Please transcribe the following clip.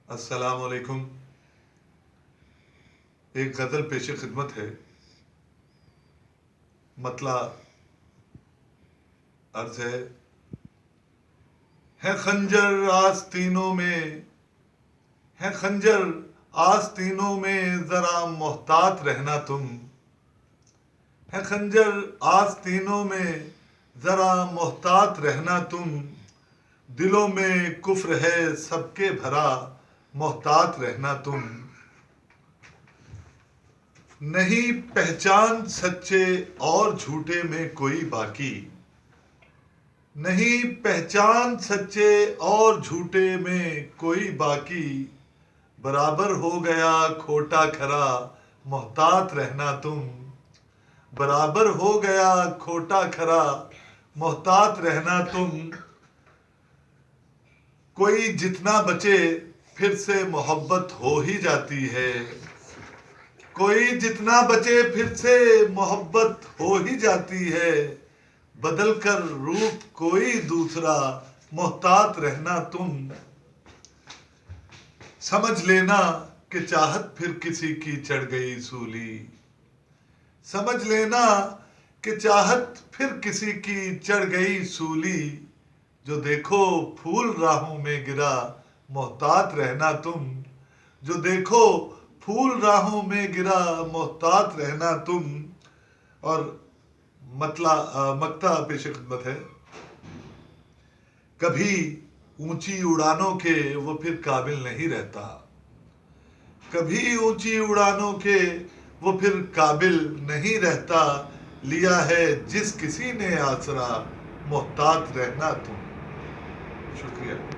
السلام علیکم. ایک غزل پیش خدمت ہے. مطلع عرض ہے خنجر آستینوں میں، ہے خنجر آستینوں میں، ذرا محتاط رہنا تم. ہے خنجر آستینوں میں، ذرا محتاط رہنا تم. دلوں میں کفر ہے سب کے بھرا، محتاط رہنا تم. نہیں پہچان سچے اور جھوٹے میں کوئی باقی، نہیں پہچان سچے اور جھوٹے میں کوئی باقی. برابر ہو گیا کھوٹا کھرا، محتاط رہنا تم. برابر ہو گیا کھوٹا کھرا، محتاط رہنا تم. کوئی جتنا بچے پھر سے محبت ہو ہی جاتی ہے، کوئی جتنا بچے پھر سے محبت ہو ہی جاتی ہے. بدل کر روپ کوئی دوسرا، محتاط رہنا تم. سمجھ لینا کہ چاہت پھر کسی کی چڑھ گئی سولی، سمجھ لینا کہ چاہت پھر کسی کی چڑھ گئی سولی. جو دیکھو پھول راہوں میں گرا، محتاط رہنا تم. جو دیکھو پھول راہوں میں گرا، محتاط رہنا تم. اور مقطع پیش خدمت ہے. کبھی اونچی اڑانوں کے وہ پھر قابل نہیں رہتا، کبھی اونچی اڑانوں کے وہ پھر قابل نہیں رہتا. لیا ہے جس کسی نے آسرا، محتاط رہنا تم. شکریہ.